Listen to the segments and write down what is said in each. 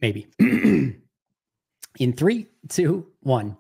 Maybe. In 3, 2, 1.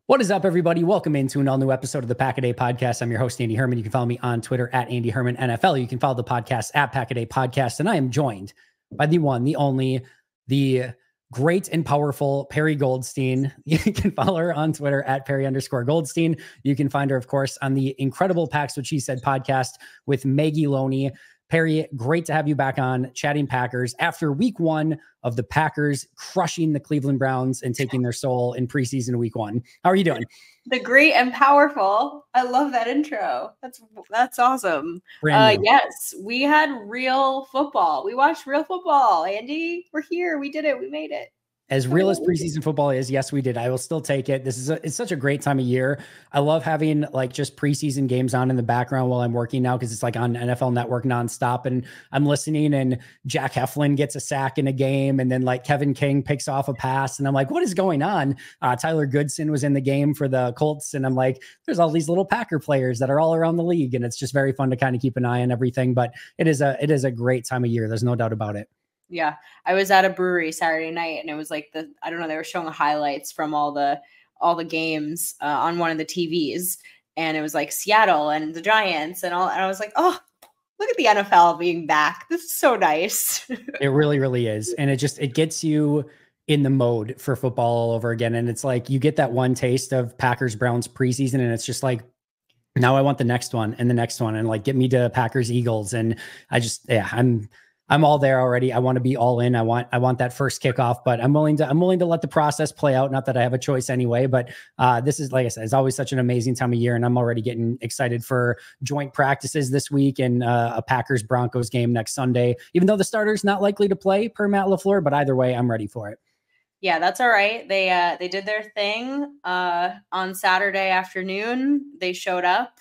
What is up, everybody? Welcome into an all-new episode of the Pack-A-Day Podcast. I'm your host, Andy Herman. You can follow me on Twitter at Andy Herman NFL. You can follow the podcast at Pack-A-Day Podcast. And I am joined by the one, the only, the great and powerful Perri Goldstein. You can follow her on Twitter at Perri_Goldstein. You can find her, of course, on the incredible Packs What She Said podcast with Maggie Loney. Perri, great to have you back on Chatting Packers after week 1 of the Packers crushing the Cleveland Browns and taking their soul in preseason week 1. How are you doing? The great and powerful. I love that intro. That's awesome. Yes, we had real football. We watched real football. Andy, we're here. We did it. We made it. As real as preseason football is, yes, we did. I will still take it. It's such a great time of year. I love having like just preseason games on in the background while I'm working now because it's like on NFL Network nonstop, and I'm listening. And Jack Heflin gets a sack in a game, and then like Kevin King picks off a pass, and I'm like, what is going on? Tyler Goodson was in the game for the Colts, and I'm like, there's all these little Packer players that are all around the league, and it's just very fun to kind of keep an eye on everything. But it is a great time of year. There's no doubt about it. Yeah, I was at a brewery Saturday night, and it was like I don't know, they were showing highlights from all the games on one of the TVs, and it was like Seattle and the Giants and all. And I was like, oh, look at the NFL being back. This is so nice. It really, really is, and it gets you in the mode for football all over again. And it's like you get that one taste of Packers Browns preseason, and it's just like, now I want the next one and the next one, and like get me to Packers Eagles, and I'm all there already. I want to be all in. I want that first kickoff, but I'm willing to let the process play out. Not that I have a choice anyway, but this is, like I said, it's always such an amazing time of year, and I'm already getting excited for joint practices this week and a Packers Broncos game next Sunday, even though the starter's not likely to play per Matt LaFleur, but either way, I'm ready for it. Yeah, that's all right. They did their thing on Saturday afternoon. They showed up.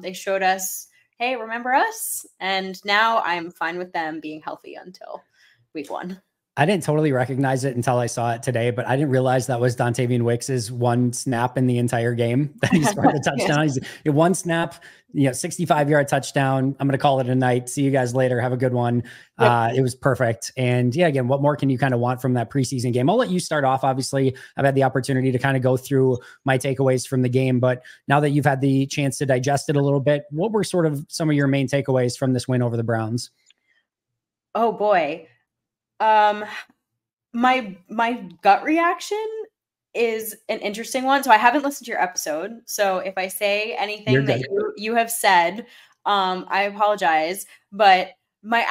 They showed us, hey, remember us? And now I'm fine with them being healthy until week 1. I didn't totally recognize it until I saw it today, but I didn't realize that was Dontavian Wicks' one snap in the entire game that he scored the touchdown. He's one snap, 65-yard touchdown. I'm going to call it a night. See you guys later. Have a good one. Yep. It was perfect. And yeah, again, what more can you kind of want from that preseason game? I'll let you start off. Obviously, I've had the opportunity to kind of go through my takeaways from the game, but now that you've had the chance to digest it a little bit, what were sort of some of your main takeaways from this win over the Browns? Oh boy. My gut reaction is an interesting one. So I haven't listened to your episode. So if I say anything that you have said, I apologize. But my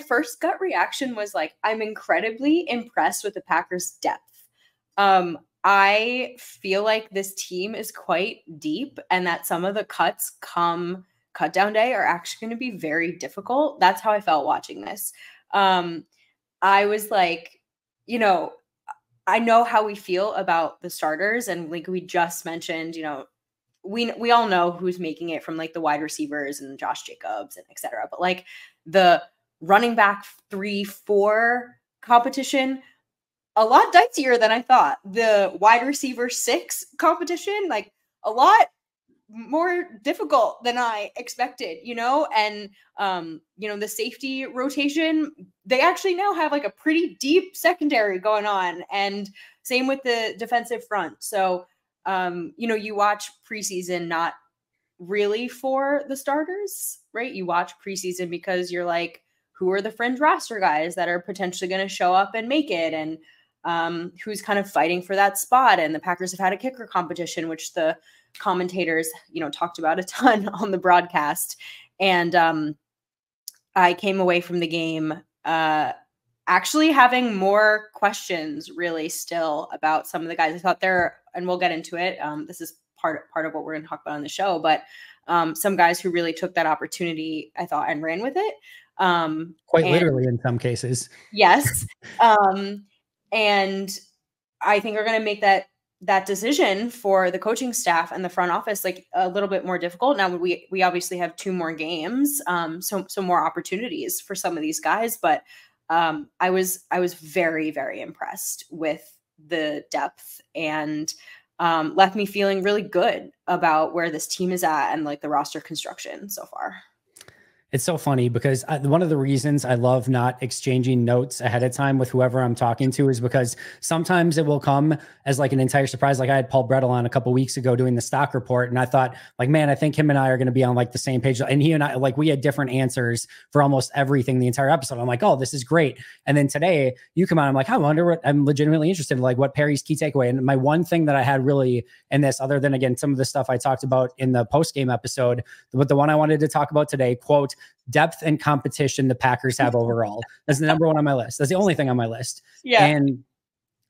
first gut reaction was like, I'm incredibly impressed with the Packers' depth. I feel like this team is quite deep, and that some of the cuts come cut down day are actually going to be very difficult. That's how I felt watching this. I was like, I know how we feel about the starters, and like we just mentioned, we all know who's making it from like the wide receivers and Josh Jacobs and et cetera. But like the running back 3-4 competition, a lot dicier than I thought. The wide receiver 6 competition, like a lot more difficult than I expected, and, the safety rotation, they actually now have like a pretty deep secondary going on, and same with the defensive front. So, you watch preseason, not really for the starters, right? You watch preseason because you're like, who are the fringe roster guys that are potentially going to show up and make it? And, who's kind of fighting for that spot. And the Packers have had a kicker competition, which the commentators, talked about a ton on the broadcast. And I came away from the game actually having more questions really still about some of the guys. I thought and we'll get into it. This is part of what we're going to talk about on the show, but some guys who really took that opportunity, I thought, and ran with it. Quite literally in some cases. Yes. And I think we're going to make that decision for the coaching staff and the front office like a little bit more difficult. Now we obviously have 2 more games, so more opportunities for some of these guys, but I was very, very impressed with the depth, and left me feeling really good about where this team is at and like the roster construction so far. It's so funny because one of the reasons I love not exchanging notes ahead of time with whoever I'm talking to is because sometimes it will come as like an entire surprise. Like I had Paul Brettel on a couple weeks ago doing the stock report, and I thought like, man, I think him and I are going to be on like the same page. And he and I, like, we had different answers for almost everything the entire episode. I'm like, oh, this is great. And then today you come on, I'm like, I wonder what, I'm legitimately interested in, like what Perri's key takeaway. And my one thing that I had really in this, other than again, some of the stuff I talked about in the post-game episode, but the one I wanted to talk about today, quote, depth and competition the Packers have overall. That's the number one on my list. That's the only thing on my list. Yeah. And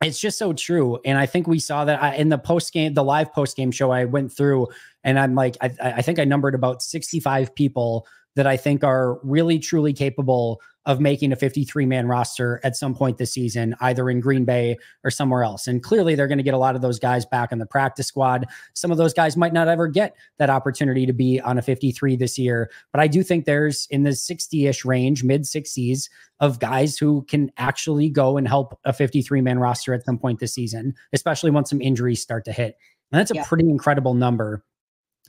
it's just so true. And I think we saw that in the post-game, the live post-game show I went through, and I'm like, I think I numbered about 65 people that I think are really, truly capable of making a 53-man roster at some point this season, either in Green Bay or somewhere else. And clearly they're going to get a lot of those guys back in the practice squad. Some of those guys might not ever get that opportunity to be on a 53 this year. But I do think there's in the 60-ish range, mid 60s, of guys who can actually go and help a 53-man roster at some point this season, especially once some injuries start to hit. And that's a pretty incredible number.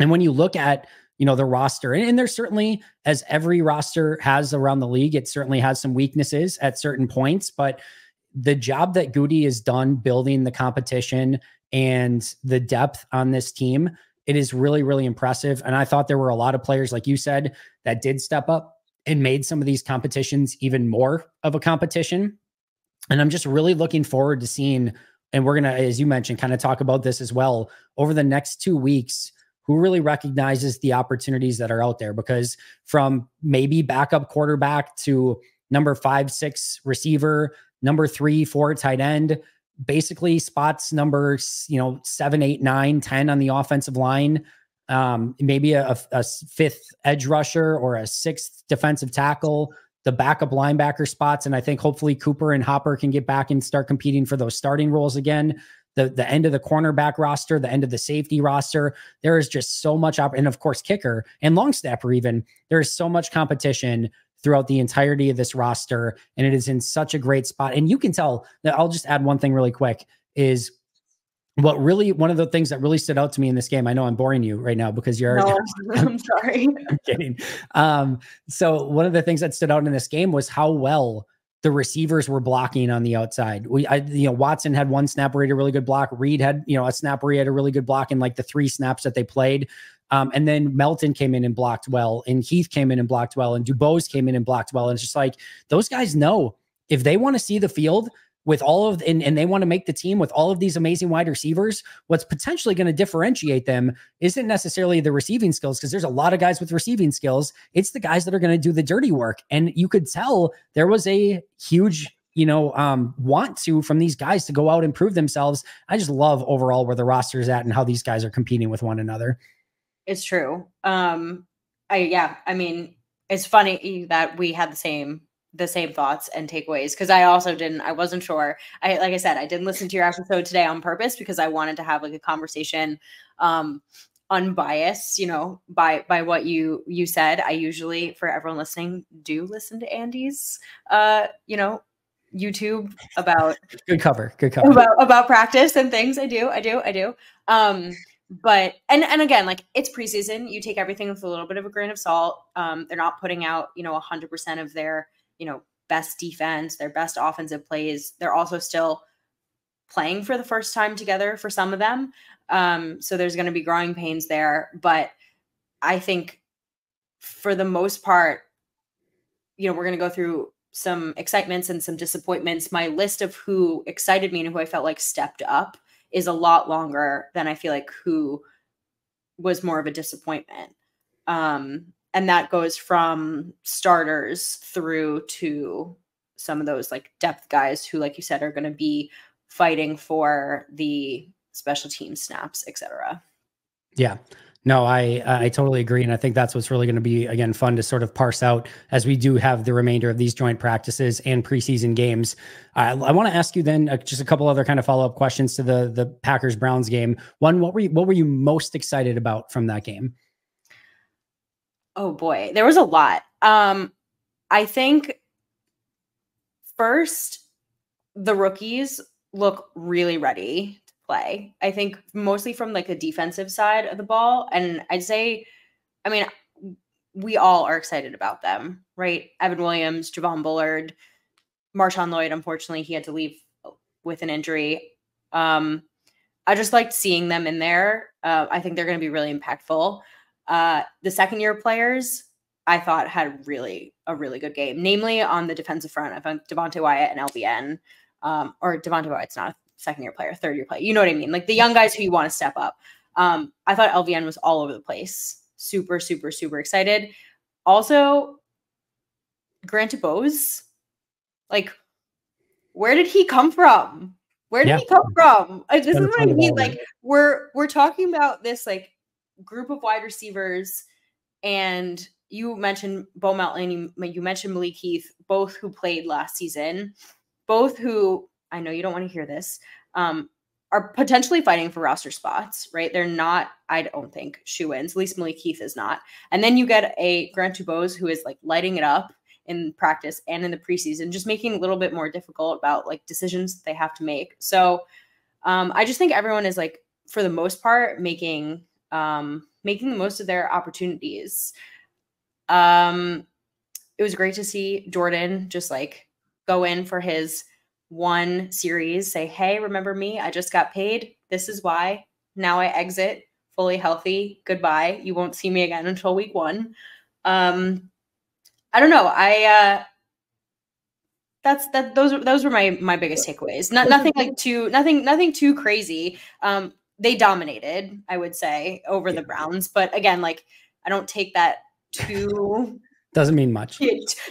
And when you look at, you know, the roster, and there's certainly, as every roster has around the league, it certainly has some weaknesses at certain points, but the job that Goody has done building the competition and the depth on this team, it is really, really impressive. And I thought there were a lot of players, like you said, that did step up and made some of these competitions even more of a competition. And I'm just really looking forward to seeing, and we're going to, as you mentioned, kind of talk about this as well over the next 2 weeks, who really recognizes the opportunities that are out there, because from maybe backup quarterback to number 5, 6 receiver, number 3, 4 tight end, basically spots number, 7, 8, 9, 10 on the offensive line, maybe a 5th edge rusher or a 6th defensive tackle, the backup linebacker spots. And I think hopefully Cooper and Hopper can get back and start competing for those starting roles again. The end of the cornerback roster, the end of the safety roster, there is just so much and of course kicker and long snapper even, there is so much competition throughout the entirety of this roster, and it is in such a great spot. And you can tell that, I'll just add one thing really quick, is one of the things that really stood out to me in this game. I know I'm boring you right now because you're, no, I'm sorry. I'm kidding. So one of the things that stood out in this game was how well the receivers were blocking on the outside. Watson had one snap where he had a really good block. Reed had, a snap where he had a really good block in like the 3 snaps that they played. And then Melton came in and blocked well, and Heath came in and blocked well, and Dubose came in and blocked well. And it's just like, those guys know if they want to see the field with all of, and they want to make the team with all of these amazing wide receivers, what's potentially going to differentiate them isn't necessarily the receiving skills, because there's a lot of guys with receiving skills. It's the guys that are going to do the dirty work. And you could tell there was a huge, want to from these guys to go out and prove themselves. I just love overall where the roster is at and how these guys are competing with one another. It's true. I mean, it's funny that we had the same thoughts and takeaways, because I wasn't sure. Like I said, I didn't listen to your episode today on purpose because I wanted to have like a conversation, unbiased, by what you said. I usually, for everyone listening, do listen to Andy's, YouTube about good cover about practice and things. I do. But and again, like, it's preseason, you take everything with a little bit of a grain of salt. They're not putting out 100% of their best defense, their best offensive plays. They're also still playing for the first time together for some of them, so there's going to be growing pains there. But I think for the most part, we're going to go through some excitements and some disappointments. My list of who excited me and who I felt like stepped up is a lot longer than I feel like who was more of a disappointment. And that goes from starters through to some of those like depth guys who, like you said, are going to be fighting for the special team snaps, etc. Yeah. No, I totally agree. And I think that's what's really going to be, again, fun to sort of parse out as we do have the remainder of these joint practices and preseason games. I want to ask you then just a couple other kind of follow-up questions to the Packers-Browns game. One, what were you most excited about from that game? Oh boy, there was a lot. I think first, the rookies look really ready to play. I think mostly from like the defensive side of the ball. And I'd say, I mean, we all are excited about them, right? Evan Williams, Javon Bullard, Marshawn Lloyd. Unfortunately, he had to leave with an injury. I just liked seeing them in there. I think they're going to be really impactful. The second-year players, I thought had a really good game, namely on the defensive front. I found Devontae Wyatt and LVN, or Devontae Wyatt's not a second-year player, third-year player. You know what I mean? Like the young guys who you want to step up. I thought LVN was all over the place. Super, super, super excited. Also, Grant DuBose, like, where did he come from? Where did he come from? This is what I mean. Like, we're talking about this like group of wide receivers, and you mentioned Bo Melton, you mentioned Malik Heath, both who played last season, both who, I know you don't want to hear this, are potentially fighting for roster spots, right? They're not, I don't think, shoo-ins. At least Malik Heath is not. And then you get a Grant DuBose who is like lighting it up in practice and in the preseason, just making it a little bit more difficult about like decisions they have to make. So I just think everyone is like, for the most part, making the most of their opportunities. It was great to see Jordan just like go in for his one series, say, hey, remember me? I just got paid. This is why. Now I exit fully healthy. Goodbye. You won't see me again until week 1. I don't know. Those were my biggest takeaways. Nothing too crazy. They dominated, I would say, over the Browns. But again, like, I don't take that too doesn't mean much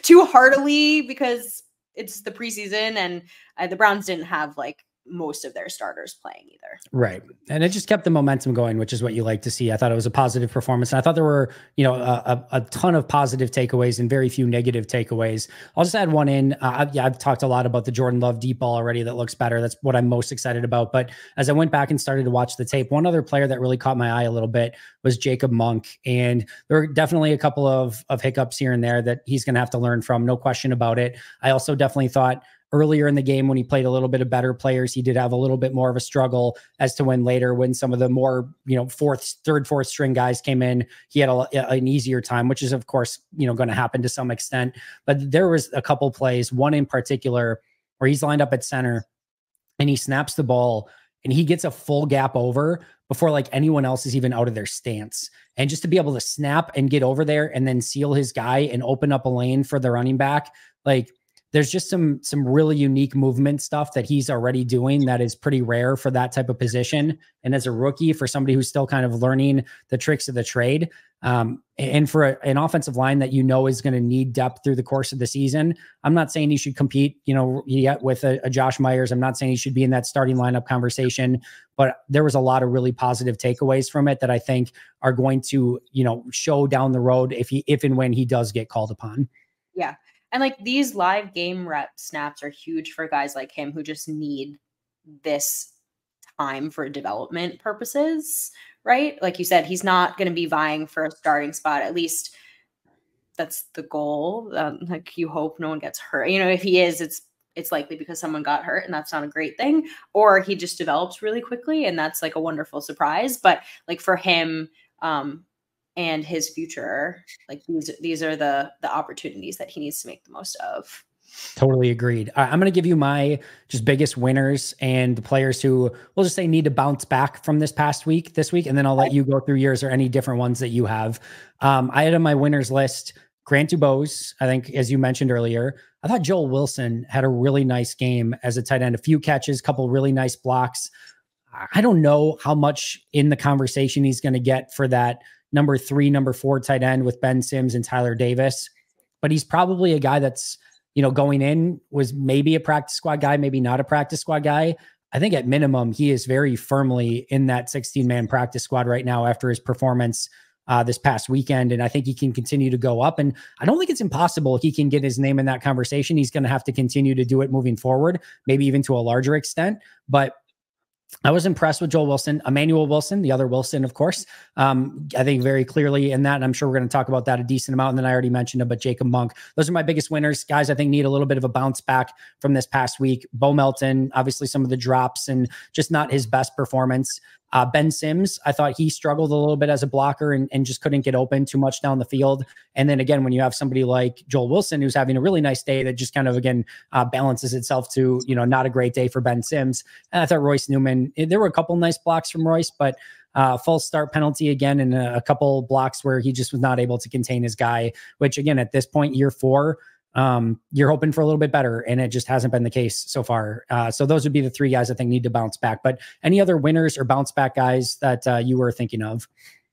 too heartily because it's the preseason and the Browns didn't have like most of their starters playing either. Right. And it just kept the momentum going, which is what you like to see. I thought it was a positive performance. And I thought there were, a ton of positive takeaways and very few negative takeaways. I'll just add one in. I've talked a lot about the Jordan Love deep ball already that looks better. That's what I'm most excited about. But as I went back and started to watch the tape, one other player that really caught my eye a little bit was Jacob Monk. And there were definitely a couple of hiccups here and there that he's going to have to learn from. No question about it. I also definitely thought earlier in the game when he played a little bit of better players, he did have a little bit more of a struggle as to when later, when some of the more, third, fourth string guys came in, he had an easier time, which is of course, going to happen to some extent. But there was a couple plays, one in particular where he's lined up at center and he snaps the ball and he gets a full gap over before like anyone else is even out of their stance. And just to be able to snap and get over there and then seal his guy and open up a lane for the running back, like, there's just some really unique movement stuff that he's already doing that is pretty rare for that type of position. And as a rookie, for somebody who's still kind of learning the tricks of the trade, and for an offensive line that is going to need depth through the course of the season, I'm not saying he should compete, yet with a Josh Myers. I'm not saying he should be in that starting lineup conversation, but there was a lot of really positive takeaways from it that I think are going to, show down the road if and when he does get called upon. Yeah. And like these live game rep snaps are huge for guys like him who just need this time for development purposes, right? Like you said, he's not going to be vying for a starting spot. At least that's the goal. Like you hope no one gets hurt. If he is, it's likely because someone got hurt and that's not a great thing, or he just develops really quickly and that's like a wonderful surprise. But like for him, and his future, like these are the opportunities that he needs to make the most of. Totally agreed. I'm going to give you my just biggest winners and the players who we'll just say need to bounce back from this week, and then I'll let you go through yours or any different ones that you have. I had on my winners list, Grant DuBose. I think, as you mentioned earlier, I thought Joel Wilson had a really nice game as a tight end, a few catches, couple really nice blocks. I don't know how much in the conversation he's going to get for that number 3, number 4 tight end with Ben Sims and Tyler Davis, but he's probably a guy that's, going in was maybe a practice squad guy, maybe not a practice squad guy. I think at minimum, he is very firmly in that 16-man practice squad right now after his performance this past weekend. And I think he can continue to go up. And I don't think it's impossible he can get his name in that conversation. He's going to have to continue to do it moving forward, maybe even to a larger extent. But I was impressed with Joel Wilson, Emmanuel Wilson, the other Wilson, of course. I think very clearly in that, and I'm sure we're going to talk about that a decent amount. And then I already mentioned him, but Jacob Monk, those are my biggest winners. Guys, I think need a little bit of a bounce back from this past week. Bo Melton, obviously some of the drops and just not his best performance. Ben Sims, I thought he struggled a little bit as a blocker and just couldn't get open too much down the field. And then again, when you have somebody like Joel Wilson, who's having a really nice day, that just kind of, again, balances itself to, not a great day for Ben Sims. And I thought Royce Newman, there were a couple nice blocks from Royce, but false start penalty again, and a couple blocks where he just was not able to contain his guy, which again, at this point, year 4, you're hoping for a little bit better, and it just hasn't been the case so far. So those would be the 3 guys I think need to bounce back. But any other winners or bounce back guys that you were thinking of?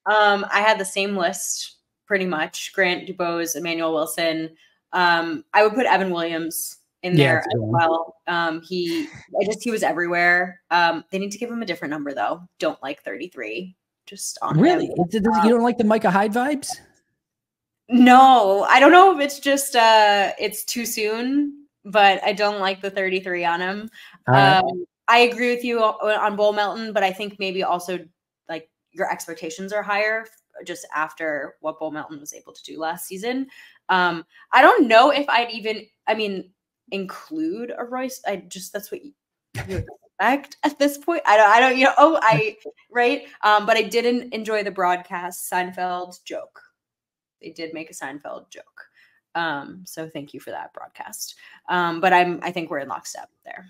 I had the same list pretty much: Grant Dubose, Emmanuel Wilson. I would put Evan Williams in there as well. He was everywhere. They need to give him a different number though. Don't like 33. Just on really, him. You don't like the Micah Hyde vibes? No, I don't know if it's just it's too soon, but I don't like the 33 on him. I agree with you on Bull Melton, but I think maybe also like your expectations are higher just after what Bull Melton was able to do last season. I don't know if I'd even, include a Royce. That's what you expect at this point. I don't, right. But I didn't enjoy the broadcast Seinfeld joke. They did make a Seinfeld joke. So thank you for that broadcast. But I think we're in lockstep there.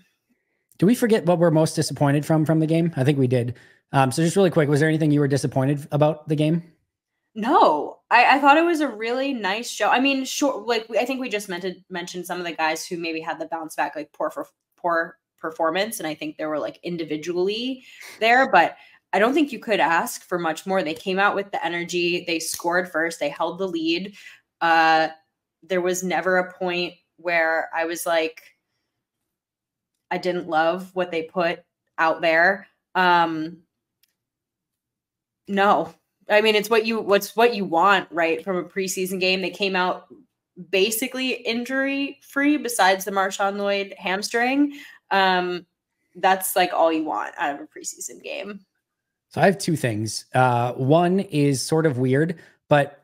Do we forget what we're most disappointed from the game? I think we did. So just really quick, was there anything you were disappointed about the game? No, I thought it was a really nice show. I mean, sure, like I think we just mentioned some of the guys who maybe had the bounce back, like poor performance, and I think they were like individually there, but I don't think you could ask for much more. They came out with the energy. They scored first. They held the lead. There was never a point where I was like, I didn't love what they put out there. No. I mean, it's what you want, right? From a preseason game. They came out basically injury free besides the Marshawn Lloyd hamstring. That's like all you want out of a preseason game. So I have 2 things. One is sort of weird, but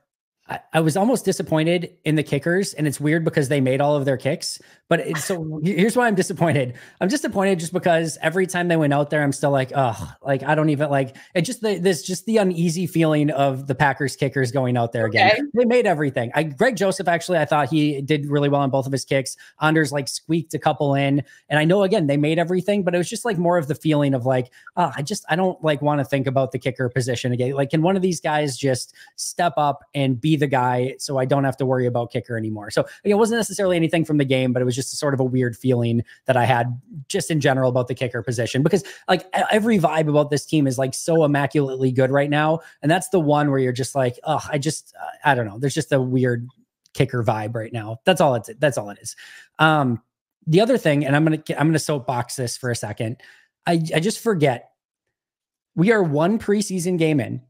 I was almost disappointed in the kickers, and it's weird because they made all of their kicks. But so here's why I'm disappointed. I'm disappointed just because every time they went out there, I'm still like, oh, like I don't even like it. There's just the uneasy feeling of the Packers kickers going out there again. They made everything. Greg Joseph, actually, I thought he did really well on both of his kicks. Anders like squeaked a couple in, and I know again they made everything, but it was just like more of the feeling of like, oh, I don't like want to think about the kicker position again. Like, can one of these guys just step up and be the guy so I don't have to worry about kicker anymore? So it wasn't necessarily anything from the game, but it was just sort of a weird feeling that I had just in general about the kicker position, because like every vibe about this team is like so immaculately good right now. And that's the one where you're just like, oh, I don't know. There's just a weird kicker vibe right now. That's all it is. The other thing, and I'm going to soapbox this for a second. I just forget we are 1 preseason game in,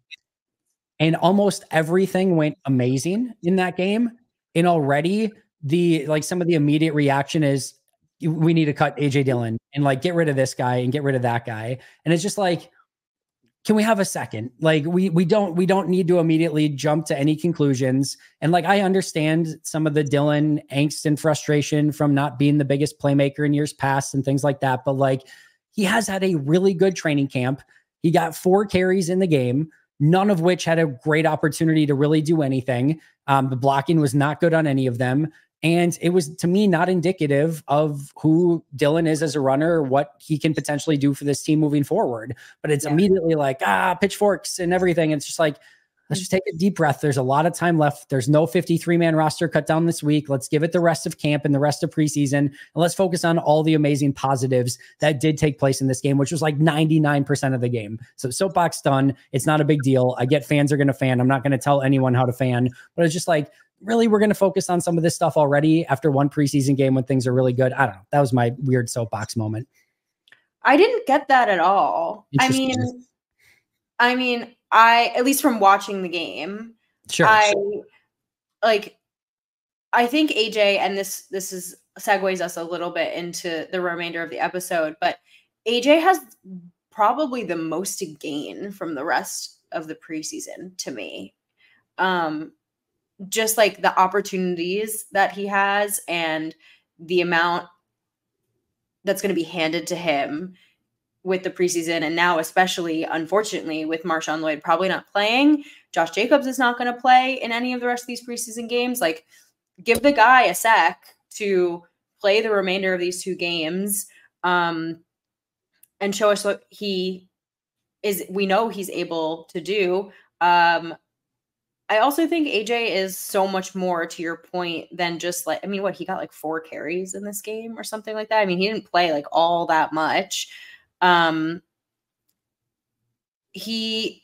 and almost everything went amazing in that game. And already some of the immediate reaction is we need to cut AJ Dillon and like get rid of this guy and get rid of that guy. And it's just like, can we have a second? Like we don't need to immediately jump to any conclusions. And like, I understand some of the Dillon angst and frustration from not being the biggest playmaker in years past and things like that. But like, he has had a really good training camp. He got 4 carries in the game, none of which had a great opportunity to really do anything. The blocking was not good on any of them. And it was, to me, not indicative of who Dillon is as a runner or what he can potentially do for this team moving forward. But it's immediately like, pitchforks and everything. It's just like, let's just take a deep breath. There's a lot of time left. There's no 53-man roster cut down this week. Let's give it the rest of camp and the rest of preseason. And let's focus on all the amazing positives that did take place in this game, which was like 99% of the game. So soapbox done. It's not a big deal. I get fans are going to fan. I'm not going to tell anyone how to fan, but it's just like, really, we're going to focus on some of this stuff already after 1 preseason game when things are really good. I don't know. That was my weird soapbox moment. I didn't get that at all. I mean, at least from watching the game, sure. I think AJ, and this is segues us a little bit into the remainder of the episode, but AJ has probably the most to gain from the rest of the preseason to me. Just like the opportunities that he has and the amount that's going to be handed to him with the preseason, and now especially, unfortunately, with Marshawn Lloyd probably not playing. Josh Jacobs is not going to play in any of the rest of these preseason games. Like, give the guy a sec to play the remainder of these 2 games, and show us what we know he's able to do. I also think AJ is so much more, to your point, than just like, I mean, he got like 4 carries in this game or something like that. I mean, he didn't play like all that much. He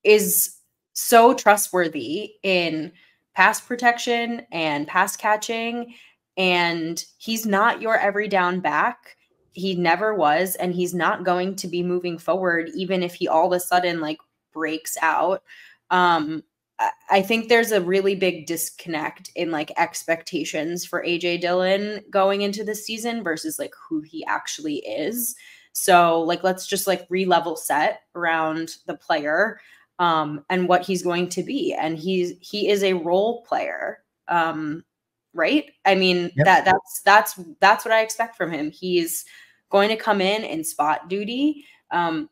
is so trustworthy in pass protection and pass catching, and he's not your every down back. He never was, and he's not going to be moving forward, even if he all of a sudden like breaks out. I think there's a really big disconnect in like expectations for AJ Dillon going into the season versus like who he actually is. So like, let's just like re-level set around the player, and what he's going to be. And he is a role player. Right. I mean, yep. that's what I expect from him. He's going to come in spot duty. To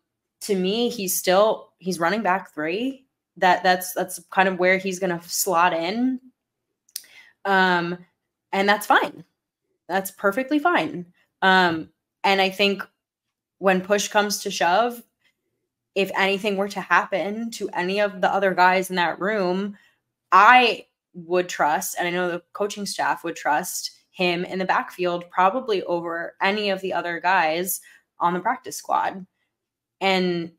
me, he's running back 3. That's kind of where he's going to slot in. And that's fine. That's perfectly fine. And I think when push comes to shove, if anything were to happen to any of the other guys in that room, I would trust, and I know the coaching staff would trust him in the backfield probably over any of the other guys on the practice squad. And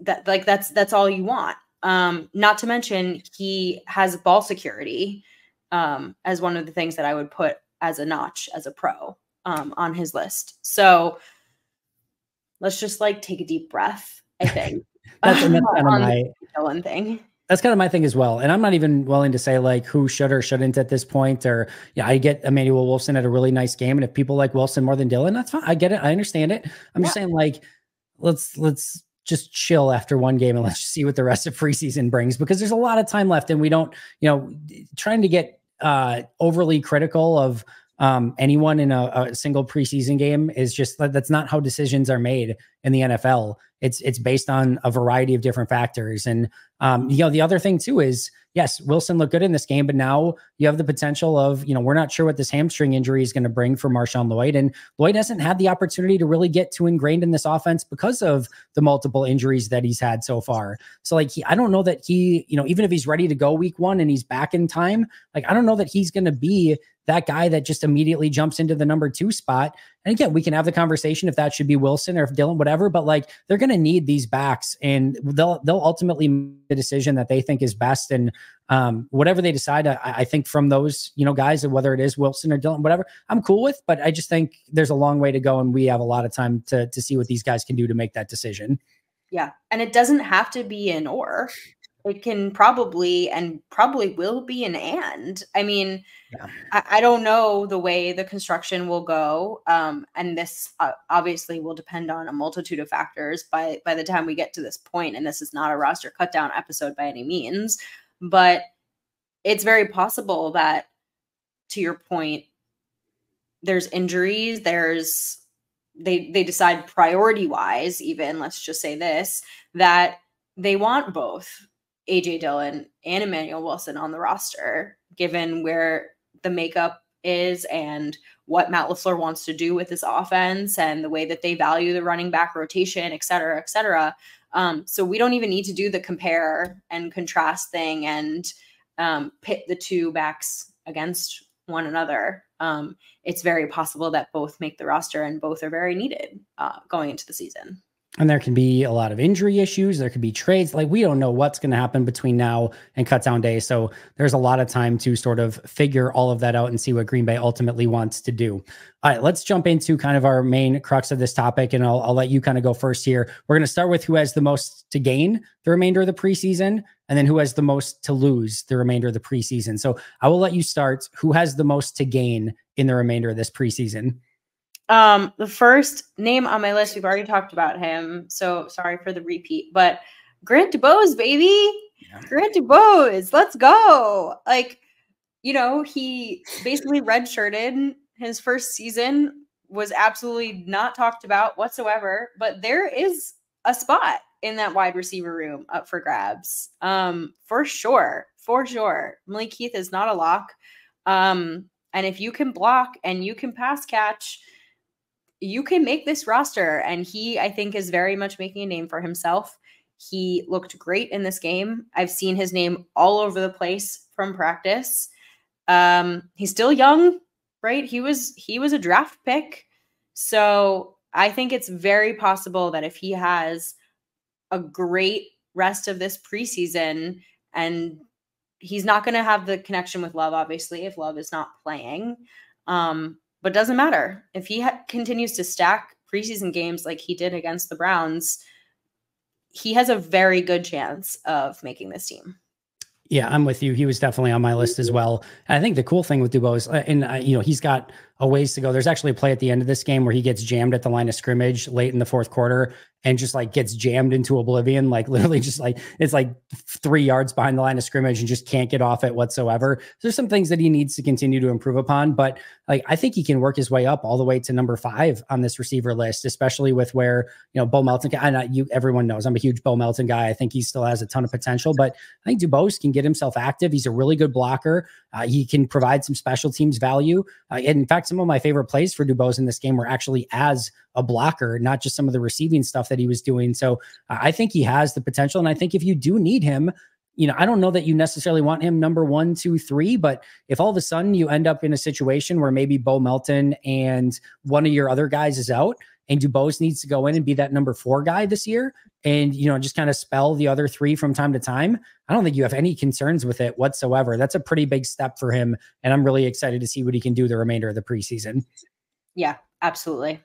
that's all you want. Not to mention he has ball security as one of the things that I would put as a notch as a pro on his list. So let's just like take a deep breath, I think. that's kind of my Dillon thing. That's kind of my thing as well. And I'm not even willing to say like who should or shouldn't at this point, or I get Emmanuel Wilson had a really nice game. And if people like Wilson more than Dillon, that's fine. I get it. I understand it. I'm just saying like, let's just chill after one game and let's just see what the rest of preseason brings, because there's a lot of time left and we don't, trying to get overly critical of anyone in a single preseason game is just, that's not how decisions are made in the NFL. It's based on a variety of different factors. And, the other thing too is, yes, Wilson looked good in this game, but now you have the potential of, we're not sure what this hamstring injury is going to bring for Marshawn Lloyd. And Lloyd hasn't had the opportunity to really get too ingrained in this offense because of the multiple injuries that he's had so far. So like, I don't know that he, even if he's ready to go week 1 and he's back in time, like, I don't know that he's going to be that guy that just immediately jumps into the number 2 spot. And again, we can have the conversation if that should be Wilson or if Dillon, whatever, but like, they're going to need these backs and they'll ultimately make the decision that they think is best. And whatever they decide, I think from those, guys, whether it is Wilson or Dillon, whatever, I'm cool with, but I just think there's a long way to go and we have a lot of time to see what these guys can do to make that decision. Yeah. And it doesn't have to be an or. It can probably will be an and. I mean, I don't know the way the construction will go. And this obviously will depend on a multitude of factors by the time we get to this point. And this is not a roster cut down episode by any means, but it's very possible that, to your point, there's injuries, they decide priority wise, even, let's just say this, that they want both AJ Dillon and Emmanuel Wilson on the roster, given where the makeup is and what Matt LaFleur wants to do with this offense and the way that they value the running back rotation, et cetera, et cetera. So we don't even need to do the compare and contrast thing and pit the 2 backs against one another. It's very possible that both make the roster and both are very needed going into the season. And there can be a lot of injury issues. There could be trades. Like, we don't know what's going to happen between now and cut down day. So there's a lot of time to sort of figure all of that out and see what Green Bay ultimately wants to do. All right, let's jump into kind of our main crux of this topic. And I'll let you kind of go first here. We're going to start with who has the most to gain the remainder of the preseason, and then who has the most to lose the remainder of the preseason. So I will let you start. Who has the most to gain in the remainder of this preseason? The first name on my list, we've already talked about him, so sorry for the repeat, but Grant DuBose, baby. Yeah. Grant DuBose, let's go. Like, he basically redshirted his first season was absolutely not talked about whatsoever, but there is a spot in that wide receiver room up for grabs. For sure. Malik Heath is not a lock. And if you can block and you can pass catch, you can make this roster. And he, I think, is very much making a name for himself. He looked great in this game. I've seen his name all over the place from practice. He's still young, right? He was a draft pick. So I think it's very possible that if he has a great rest of this preseason, and he's not going to have the connection with Love, obviously, if Love is not playing. But doesn't matter. If he continues to stack preseason games like he did against the Browns, he has a very good chance of making this team. Yeah, I'm with you. He was definitely on my list as well. And I think the cool thing with Dubois is, he's got a ways to go. There's actually a play at the end of this game where he gets jammed at the line of scrimmage late in the fourth quarter and just like gets jammed into oblivion, like literally just like it's like 3 yards behind the line of scrimmage and just can't get off it whatsoever. There's some things that he needs to continue to improve upon, but like I think he can work his way up all the way to number 5 on this receiver list, especially with where Bo Melton. And everyone knows I'm a huge Bo Melton guy. I think he still has a ton of potential, but I think Dubois can get himself active. He's a really good blocker. He can provide some special teams value. And in fact, some of my favorite plays for Dubois in this game were actually as a blocker, not just some of the receiving stuff that he was doing. So I think he has the potential. And I think if you do need him, I don't know that you necessarily want him number 1, 2, 3, but if all of a sudden you end up in a situation where maybe Bo Melton and one of your other guys is out and Dubois needs to go in and be that number 4 guy this year and, just kind of spell the other 3 from time to time, I don't think you have any concerns with it whatsoever. That's a pretty big step for him. And I'm really excited to see what he can do the remainder of the preseason. Yeah, absolutely.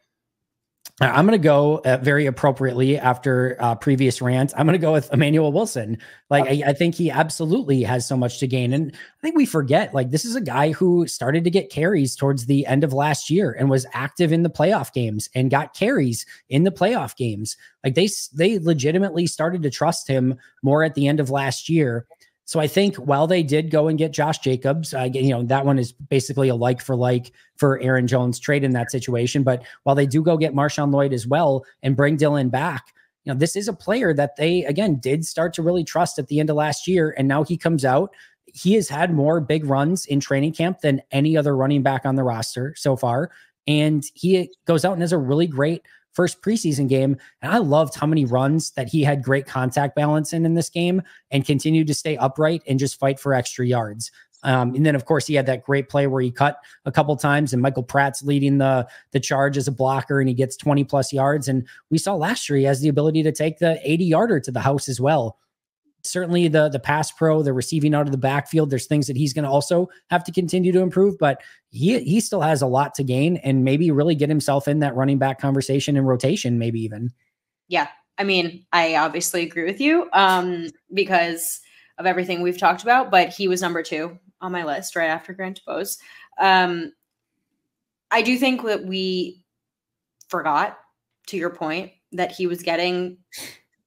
I'm going to go very appropriately after previous rant. I'm going to go with Emmanuel Wilson. I think he absolutely has so much to gain. And I think we forget, this is a guy who started to get carries towards the end of last year and was active in the playoff games and got carries in the playoff games. They legitimately started to trust him more at the end of last year. So I think while they did go and get Josh Jacobs, that one is basically a like for Aaron Jones trade in that situation. But while they do go get Marshawn Lloyd as well and bring Dylan back, this is a player that they, again, did start to really trust at the end of last year. And now he comes out. He has had more big runs in training camp than any other running back on the roster so far. And he goes out and has a really great first preseason game. And I loved how many runs that he had great contact balance in this game and continued to stay upright and just fight for extra yards. And then, of course, he had that great play where he cut a couple times and Michael Pratt's leading the charge as a blocker and he gets 20 plus yards. And we saw last year he has the ability to take the 80-yarder to the house as well. Certainly the pass pro, the receiving out of the backfield, there's things that he's going to also have to continue to improve, but he still has a lot to gain and maybe really get himself in that running back conversation and rotation, maybe even. Yeah. I mean, I obviously agree with you because of everything we've talked about, but he was number 2 on my list right after Grant Bose. I do think that we forgot, to your point, that he was getting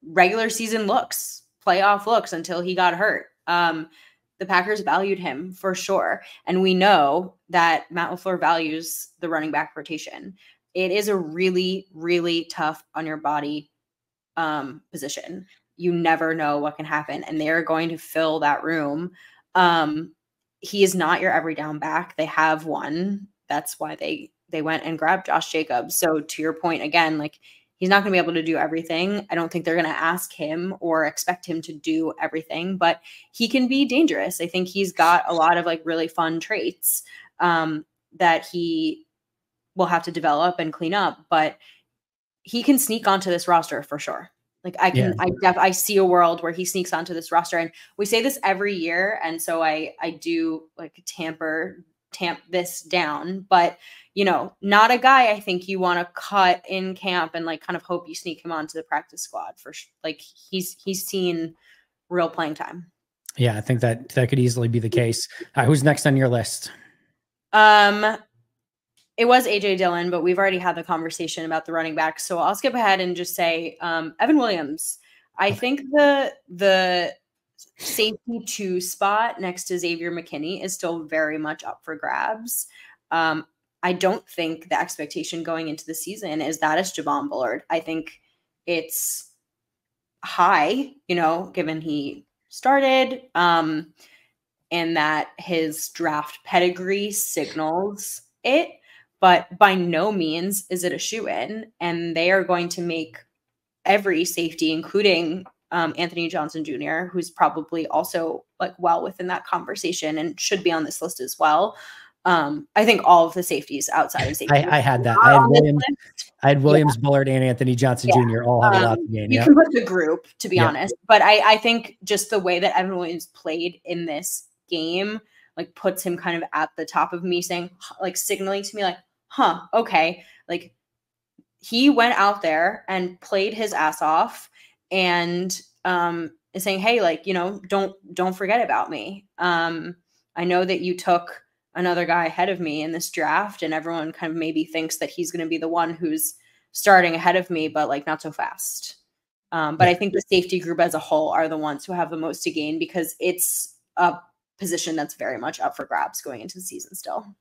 regular season looks, playoff looks until he got hurt. The Packers valued him for sure. And we know that Matt LaFleur values the running back rotation. It is a really, really tough on your body position. You never know what can happen. And they're going to fill that room. He is not your every down back. They have one. That's why they went and grabbed Josh Jacobs. So to your point, again, he's not going to be able to do everything. I don't think they're going to ask him or expect him to do everything, but he can be dangerous. I think he's got a lot of really fun traits that he will have to develop and clean up, but he can sneak onto this roster for sure. I see a world where he sneaks onto this roster, and we say this every year. And so I do tamp this down, but not a guy I think you want to cut in camp and kind of hope you sneak him onto the practice squad for he's seen real playing time. Yeah, I think that could easily be the case. Who's next on your list? It was AJ Dillon, but we've already had the conversation about the running back. So I'll skip ahead and just say Evan Williams. I think the safety 2 spot next to Xavier McKinney is still very much up for grabs. I don't think the expectation going into the season is that it's Javon Bullard. I think it's high, you know, given he started, and that his draft pedigree signals it, but by no means is it a shoo-in. And they are going to make every safety, including Anthony Johnson Jr., who's probably also like well within that conversation and should be on this list as well. I think all of the safeties outside of safety. I had that. I had Williams, Bullard, and Anthony Johnson Jr. all have a lot to gain. You can put the group, to be honest. But I think just the way that Evan Williams played in this game, like puts him kind of at the top of me, saying, like signaling to me like, huh, okay. Like he went out there and played his ass off and is saying, hey, like, you know, don't forget about me. I know that you took another guy ahead of me in this draft, and everyone kind of maybe thinks that he's going to be the one who's starting ahead of me, but like not so fast. But I think the safety group as a whole are the ones who have the most to gain, because it's a position that's very much up for grabs going into the season still.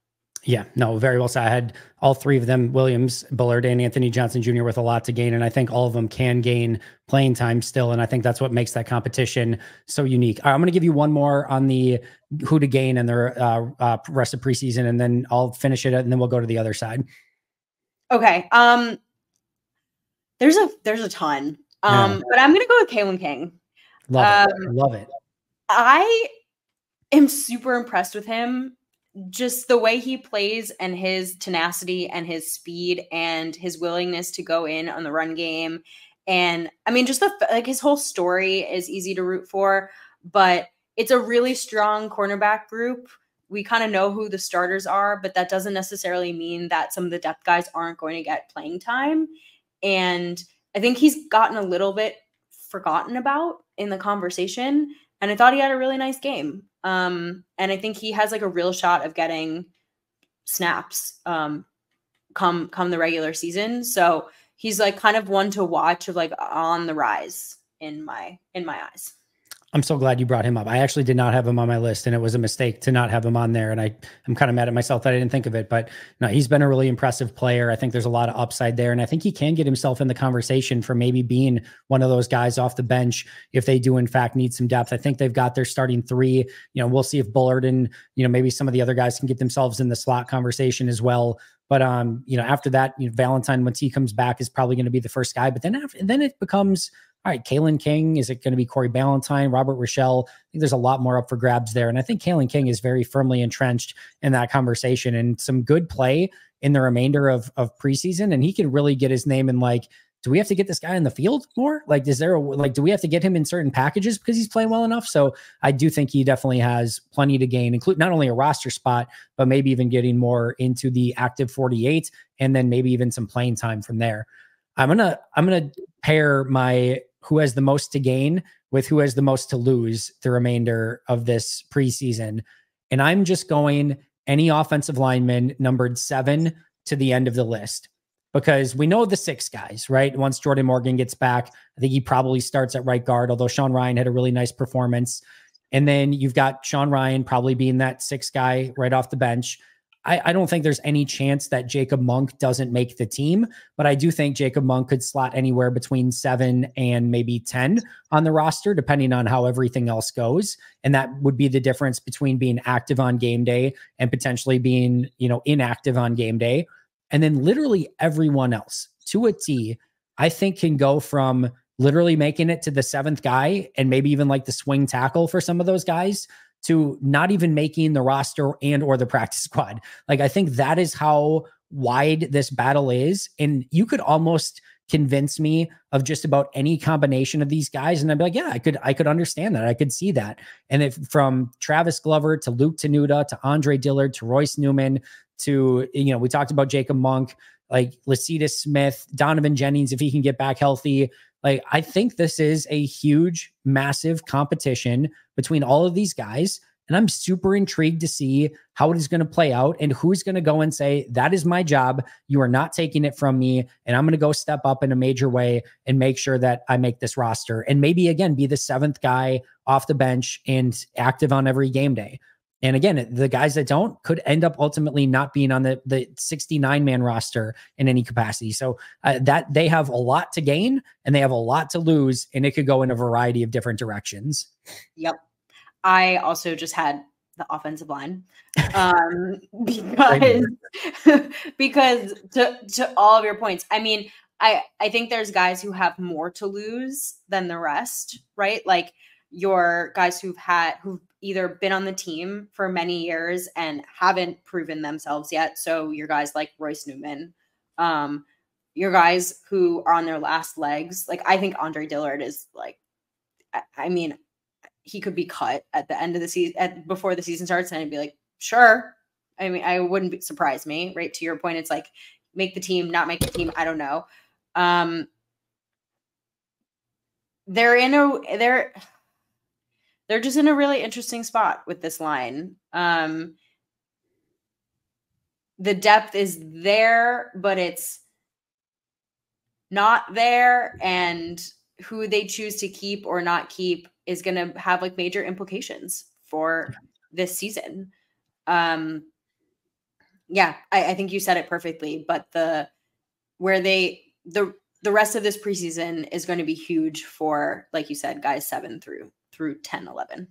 Yeah, no, very well said. I had all three of them, Williams, Bullard, and Anthony Johnson Jr. with a lot to gain. And I think all of them can gain playing time still. And I think that's what makes that competition so unique. All right, I'm going to give you one more on the who to gain and the rest of preseason, and then I'll finish it and then we'll go to the other side. Okay. There's a ton. But I'm going to go with Kalen King. Love it. I am super impressed with him. Just the way he plays and his tenacity and his speed and his willingness to go in on the run game. And I mean, just like his whole story is easy to root for, but it's a really strong cornerback group. We kind of know who the starters are, but that doesn't necessarily mean that some of the depth guys aren't going to get playing time. And I think he's gotten a little bit forgotten about in the conversation. And I thought he had a really nice game. And I think he has like a real shot of getting snaps come the regular season. So he's like kind of one to watch, of like on the rise in my eyes. I'm so glad you brought him up. I actually did not have him on my list, and it was a mistake to not have him on there. And I'm kind of mad at myself that I didn't think of it, but no, he's been a really impressive player. I think there's a lot of upside there. And I think he can get himself in the conversation for maybe being one of those guys off the bench if they do in fact need some depth. I think they've got their starting three. You know, we'll see if Bullard and, you know, maybe some of the other guys can get themselves in the slot conversation as well. But, you know, after that, you know, Valentine, once he comes back, is probably going to be the first guy. But then it becomes, all right, Kalen King, is it going to be Corey Ballantyne, Robert Rochelle? I think there's a lot more up for grabs there. And I think Kalen King is very firmly entrenched in that conversation, and some good play in the remainder of preseason. And he can really get his name in, like, do we have to get this guy in the field more? Like, do we have to get him in certain packages because he's playing well enough? So I do think he definitely has plenty to gain, include not only a roster spot, but maybe even getting more into the active 48, and then maybe even some playing time from there. I'm gonna pair my who has the most to gain with who has the most to lose the remainder of this preseason. And I'm just going any offensive lineman numbered 7 to the end of the list, because we know the 6 guys, right? Once Jordan Morgan gets back, I think he probably starts at right guard, although Sean Ryan had a really nice performance. And then you've got Sean Ryan probably being that 6th guy right off the bench. I don't think there's any chance that Jacob Monk doesn't make the team, but I do think Jacob Monk could slot anywhere between 7 and maybe 10 on the roster, depending on how everything else goes. And that would be the difference between being active on game day and potentially being, you know, inactive on game day. And then literally everyone else to a T, I think can go from literally making it to the 7th guy and maybe even like the swing tackle for some of those guys, to not even making the roster and or the practice squad. Like, I think that is how wide this battle is. And you could almost convince me of just about any combination of these guys. And I'd be like, yeah, I could understand that. I could see that. And if from Travis Glover to Luke Tenuta to Andre Dillard to Royce Newman to, you know, we talked about Jacob Monk, like Lacita Smith, Donovan Jennings, if he can get back healthy. Like, I think this is a huge, massive competition between all of these guys. And I'm super intrigued to see how it is going to play out and who's going to go and say, that is my job. You are not taking it from me. And I'm going to go step up in a major way and make sure that I make this roster. And maybe, again, be the 7th guy off the bench and active on every game day. And again, the guys that don't could end up ultimately not being on the 69-man roster in any capacity. So that they have a lot to gain and they have a lot to lose, and it could go in a variety of different directions. Yep. I also just had the offensive line because to all of your points, I mean, I think there's guys who have more to lose than the rest, right? Like your guys who've either been on the team for many years and haven't proven themselves yet. So your guys like Royce Newman, your guys who are on their last legs. Like I think Andre Dillard is like, I mean, he could be cut at the end of the season, before the season starts, and I'd be like, sure. I mean, I wouldn't surprise me, right? To your point, it's like make the team, not make the team. I don't know. They're just in a really interesting spot with this line. The depth is there, but it's not there, and who they choose to keep or not keep is going to have like major implications for this season. I think you said it perfectly, but the rest of this preseason is going to be huge for, like you said, guys 7 through 10, 11.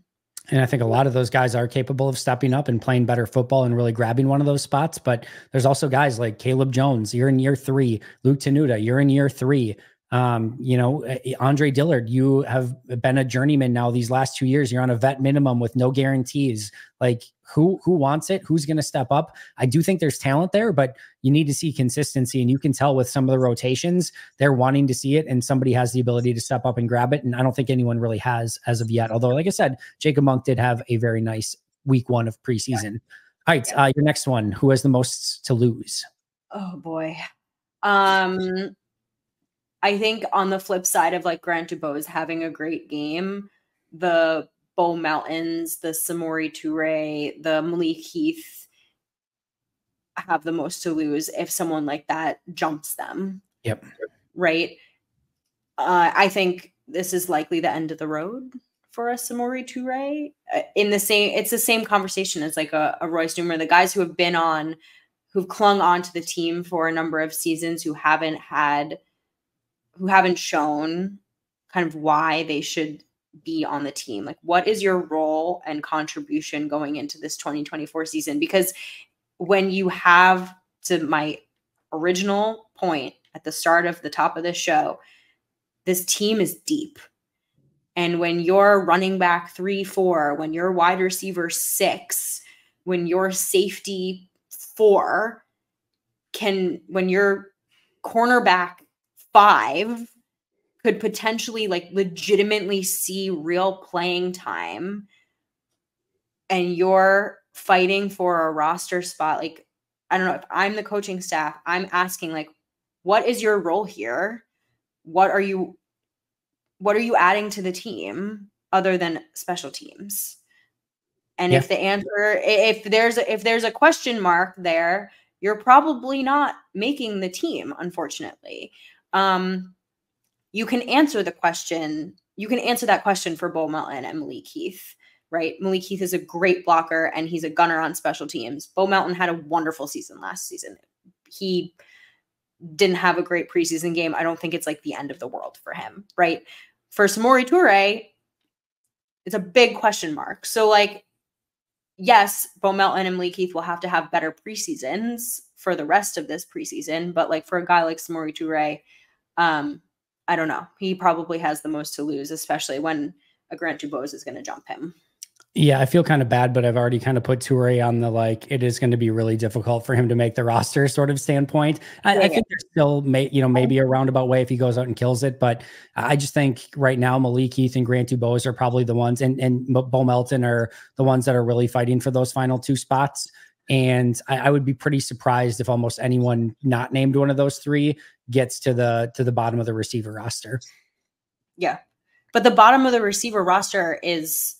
And I think a lot of those guys are capable of stepping up and playing better football and really grabbing one of those spots. But there's also guys like Caleb Jones, you're in year 3, Luke Tenuta, you're in year 3. Andre Dillard, you have been a journeyman now these last 2 years. You're on a vet minimum with no guarantees. Like who wants it? Who's going to step up? I do think there's talent there, but you need to see consistency, and you can tell with some of the rotations, they're wanting to see it, and somebody has the ability to step up and grab it. And I don't think anyone really has as of yet. Although, like I said, Jacob Monk did have a very nice week 1 of preseason. All right. Your next one, who has the most to lose? Oh boy. I think on the flip side of like Grant DuBose having a great game, the Bo Meltons, the Samori Toure, the Malik Heath have the most to lose if someone like that jumps them. Yep. Right. I think this is likely the end of the road for a Samori Toure. It's the same conversation as like a Royce Newman, the guys who've clung on to the team for a number of seasons, who haven't shown kind of why they should be on the team. Like, what is your role and contribution going into this 2024 season? Because when you have, to my original point at the start of the top of this show, this team is deep. And when you're running back 3-4, when you're wide receiver 6, when you're safety 4, when you're cornerback 5 could potentially like legitimately see real playing time, and you're fighting for a roster spot, like, I don't know, if I'm the coaching staff, I'm asking like, what is your role here? What are you adding to the team other than special teams? And if the answer, if there's a question mark there, you're probably not making the team, unfortunately. You can answer that question for Bo Melton and Malik Heath, right? Malik Heath is a great blocker and he's a gunner on special teams. Bo Melton had a wonderful season last season. He didn't have a great preseason game. I don't think it's like the end of the world for him, right? For Samori Toure, it's a big question mark. So like, yes, Bo Melton and Malik Heath will have to have better preseasons for the rest of this preseason. But like for a guy like Samori Toure, I don't know. He probably has the most to lose, especially when a Grant DuBose is going to jump him. Yeah, I feel kind of bad, but I've already kind of put Toure on the, like, it is going to be really difficult for him to make the roster sort of standpoint. I think there's still, maybe a roundabout way if he goes out and kills it. But I just think right now, Malik Heath and Grant DuBose are probably the ones, and Bo Melton are the ones that are really fighting for those final 2 spots. And I would be pretty surprised if almost anyone not named one of those 3 gets to the bottom of the receiver roster. Yeah. But the bottom of the receiver roster is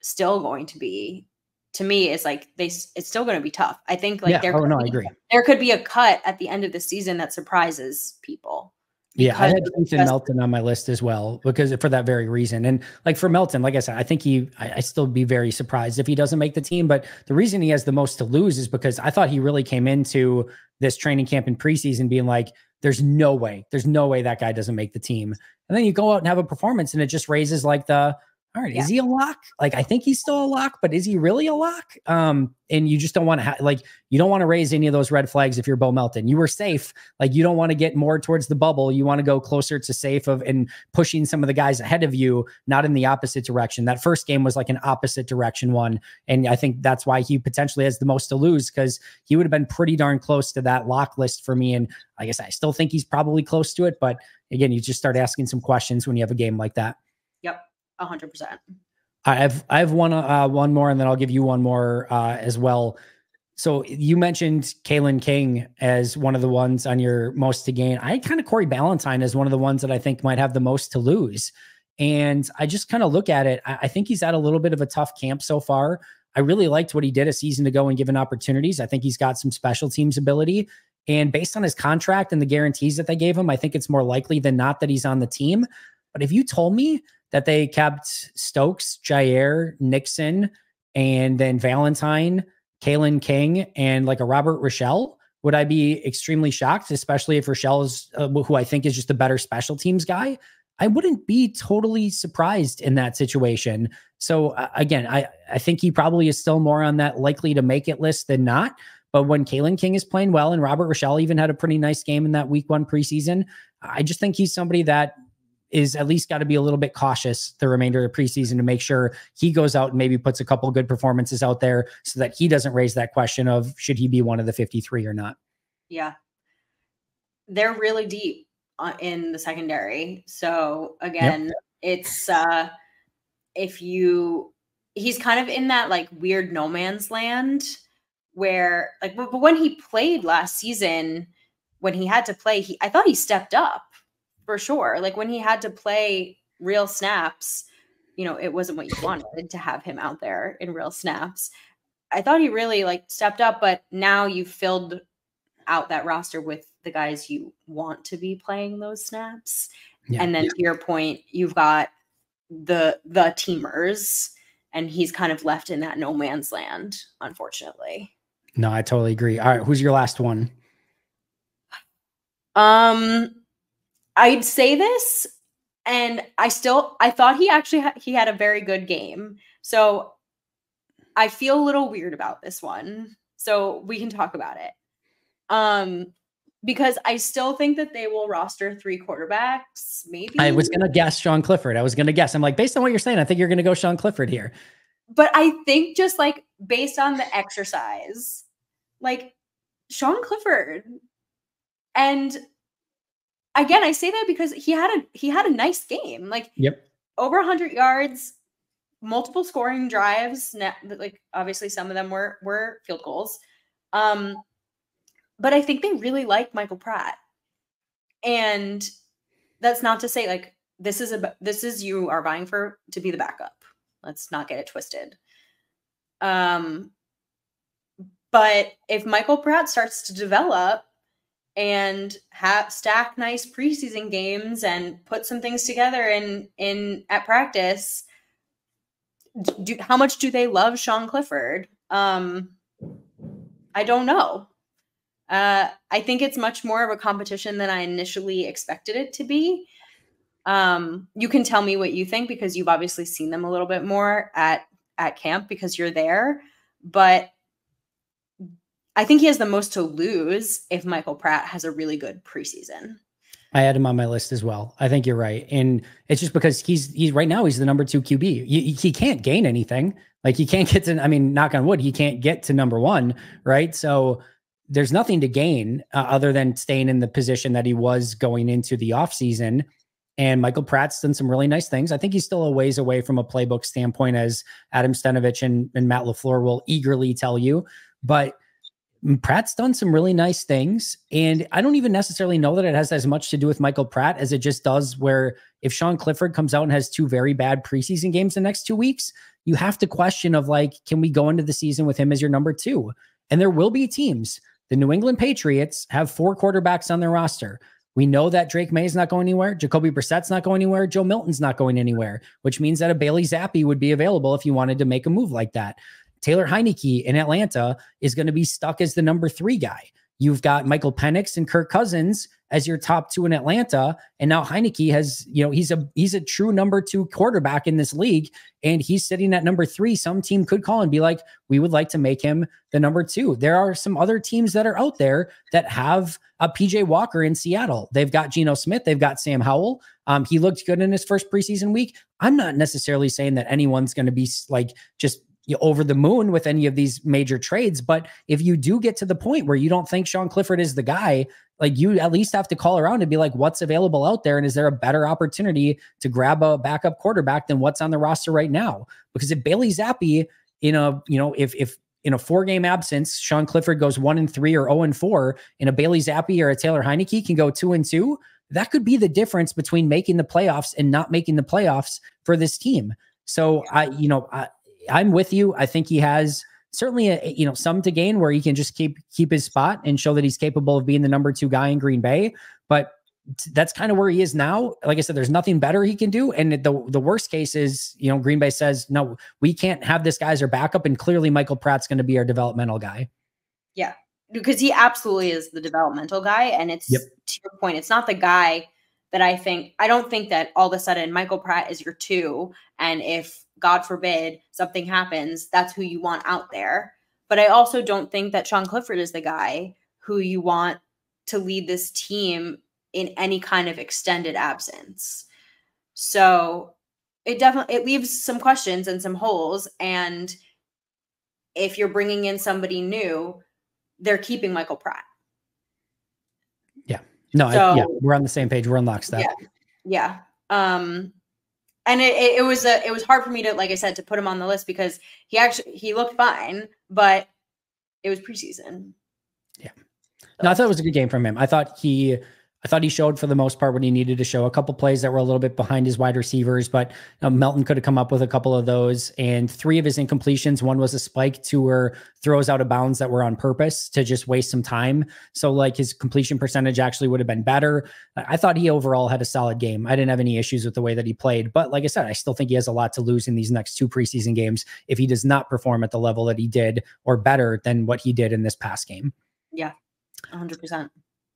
still going to be, to me, it's like it's still going to be tough. I think like I agree. There could be a cut at the end of the season that surprises people. Yeah, I had faith in Melton on my list as well, because for that very reason. And like for Melton, like I said, I think I still be very surprised if he doesn't make the team. But the reason he has the most to lose is because I thought he really came into this training camp in preseason being like, there's no way that guy doesn't make the team. And then you go out and have a performance and it just raises like all right, is he a lock? Like, I think he's still a lock, but is he really a lock? And you just don't want to you don't want to raise any of those red flags if you're Bo Melton. You were safe. Like, you don't want to get more towards the bubble. You want to go closer to safe and pushing some of the guys ahead of you, not in the opposite direction. That first game was like an opposite direction one. And I think that's why he potentially has the most to lose, because he would have been pretty darn close to that lock list for me. And I guess I still think he's probably close to it. But again, you just start asking some questions when you have a game like that. Yep. 100%. I have one more, and then I'll give you one more as well. So you mentioned Kalen King as one of the ones on your most to gain. I kind of Corey Ballantyne as one of the ones that I think might have the most to lose. And I just kind of look at it. I think he's had a little bit of a tough camp so far. I really liked what he did a season ago and given opportunities. I think he's got some special teams ability. And based on his contract and the guarantees that they gave him, I think it's more likely than not that he's on the team. But if you told me that they kept Stokes, Jair, Nixon, and then Valentine, Kalen King, and like a Robert Rochelle, would I be extremely shocked, especially if Rochelle is who I think is just a better special teams guy? I wouldn't be totally surprised in that situation. So again, I think he probably is still more on that likely to make it list than not. But when Kalen King is playing well, and Robert Rochelle even had a pretty nice game in that week 1 preseason, I just think he's somebody that is at least got to be a little bit cautious the remainder of the preseason to make sure he goes out and maybe puts a couple of good performances out there so that he doesn't raise that question of should he be one of the 53 or not. Yeah. They're really deep in the secondary. So again, it's he's kind of in that like weird no man's land where like, but when he played last season, when he had to play, I thought he stepped up. For sure. Like when he had to play real snaps, it wasn't what you wanted to have him out there in real snaps. I thought he really like stepped up, but now you've filled out that roster with the guys you want to be playing those snaps. Yeah, and then to your point, you've got the teamers, and he's kind of left in that no man's land, unfortunately. No, I totally agree. All right. Who's your last one? I'd say this, and I thought he had a very good game. So I feel a little weird about this one. So we can talk about it. Because I still think that they will roster 3 quarterbacks. Maybe I was going to guess Sean Clifford. I'm like, based on what you're saying, I think you're going to go Sean Clifford here. But I think just like based on the exercise, like Sean Clifford, and again, I say that because he had a nice game, like over 100 yards, multiple scoring drives. Like obviously some of them were field goals. But I think they really like Michael Pratt, and that's not to say like this is you are vying to be the backup. Let's not get it twisted. But if Michael Pratt starts to develop and stack nice preseason games and put some things together at practice, how much do they love Sean Clifford? I don't know. I think it's much more of a competition than I initially expected it to be. You can tell me what you think because you've obviously seen them a little bit more at camp because you're there, but I think he has the most to lose if Michael Pratt has a really good preseason. I had him on my list as well. I think you're right. And it's just because he's right now, he's the number 2 QB. He can't gain anything. Like he can't get to, knock on wood, he can't get to number 1. Right. So there's nothing to gain other than staying in the position that he was going into the offseason. And Michael Pratt's done some really nice things. I think he's still a ways away from a playbook standpoint, as Adam Stenovich and Matt LaFleur will eagerly tell you. But Pratt's done some really nice things. And I don't even necessarily know that it has as much to do with Michael Pratt as it just does where if Sean Clifford comes out and has 2 very bad preseason games the next 2 weeks, you have to question of like, can we go into the season with him as your number 2? And there will be teams. The New England Patriots have 4 quarterbacks on their roster. We know that Drake May is not going anywhere. Jacoby Brissett's not going anywhere. Joe Milton's not going anywhere, which means that a Bailey Zappi would be available if you wanted to make a move like that. Taylor Heineke in Atlanta is going to be stuck as the number 3 guy. You've got Michael Penix and Kirk Cousins as your top 2 in Atlanta. And now Heineke has, he's a true number 2 quarterback in this league. And he's sitting at number 3. Some team could call and be like, we would like to make him the number 2. There are some other teams that are out there that have a PJ Walker in Seattle. They've got Geno Smith. They've got Sam Howell. He looked good in his first preseason week. I'm not necessarily saying that anyone's going to be like just over the moon with any of these major trades. But if you do get to the point where you don't think Sean Clifford is the guy, like you at least have to call around and be like, what's available out there? And is there a better opportunity to grab a backup quarterback than what's on the roster right now? Because if Bailey Zappi if in a 4-game absence, Sean Clifford goes 1-3 or 0-4, and a Bailey Zappi or a Taylor Heineke can go 2-2, that could be the difference between making the playoffs and not making the playoffs for this team. So I'm with you. I think he has certainly some to gain where he can just keep his spot and show that he's capable of being the number 2 guy in Green Bay. But that's kind of where he is now. Like I said, there's nothing better he can do. And the worst case is, Green Bay says, no, we can't have this guy as our backup. And clearly Michael Pratt's going to be our developmental guy. Yeah, because he absolutely is the developmental guy. And it's to your point, it's not the guy that I don't think that all of a sudden Michael Pratt is your 2. And if God forbid something happens, that's who you want out there. But I also don't think that Sean Clifford is the guy who you want to lead this team in any kind of extended absence. So it leaves some questions and some holes. And if you're bringing in somebody new, they're keeping Michael Pratt. Yeah. No, we're on the same page. We're in lockstep. Yeah. And it was hard for me to, like I said, to put him on the list because he looked fine, but it was preseason. Yeah. No, I thought it was a good game from him. I thought he showed for the most part what he needed to show. A couple plays that were a little bit behind his wide receivers, but Melton could have come up with a couple of those. And 3 of his incompletions, one was a spike, 2 were throws out of bounds that were on purpose to just waste some time. So like his completion percentage actually would have been better. I thought he overall had a solid game. I didn't have any issues with the way that he played. But like I said, I still think he has a lot to lose in these next 2 preseason games if he does not perform at the level that he did or better than what he did in this past game. Yeah, 100%.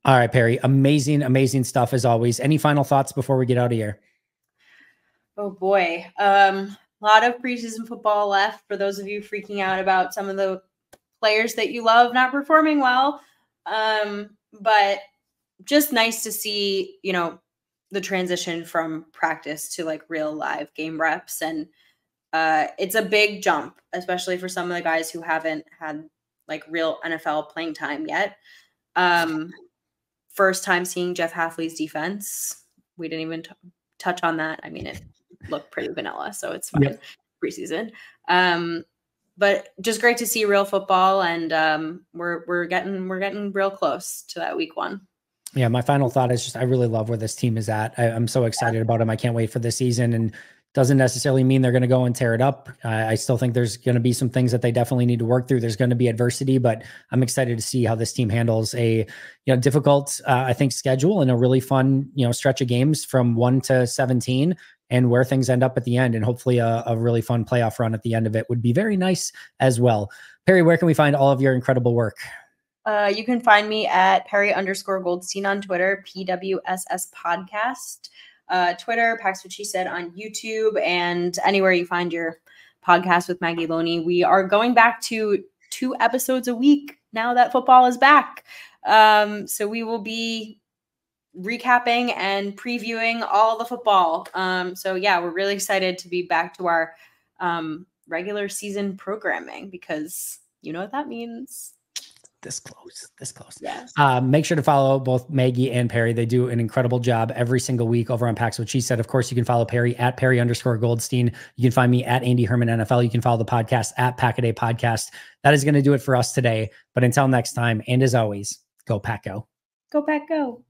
All right, Perri, amazing stuff as always. Any final thoughts before we get out of here? Oh boy. A lot of preseason football left for those of you freaking out about some of the players that you love not performing well. But just nice to see, the transition from practice to like real live game reps. And it's a big jump, especially for some of the guys who haven't had like real NFL playing time yet. First time seeing Jeff Hafley's defense. We didn't even touch on that. I mean, it looked pretty vanilla, so it's fine. Yep. Preseason. But just great to see real football, and we're getting real close to that week 1. Yeah, my final thought is just I really love where this team is at. I'm so excited about them. I can't wait for this season, and doesn't necessarily mean they're going to go and tear it up. I still think there's going to be some things that they definitely need to work through. There's going to be adversity, but I'm excited to see how this team handles a difficult, I think, schedule and a really fun, stretch of games from 1 to 17 and where things end up at the end. And hopefully a really fun playoff run at the end of it would be very nice as well. Perri, where can we find all of your incredible work? You can find me at Perri_Goldstein on Twitter, PWSS Podcast. Twitter, Pax What She Said on YouTube, and anywhere you find your podcast with Maggie Loney. We are going back to 2 episodes a week now that football is back. So we will be recapping and previewing all the football. So yeah, we're really excited to be back to our regular season programming because you know what that means. This close. Yes. Make sure to follow both Maggie and Perri. They do an incredible job every single week over on Pax What She Said. Of course, you can follow Perri at Perri_Goldstein. You can find me at Andy Herman NFL. You can follow the podcast at Pack-A-Day Podcast. That is going to do it for us today. But until next time, and as always, go Pack Go. Go Pack Go.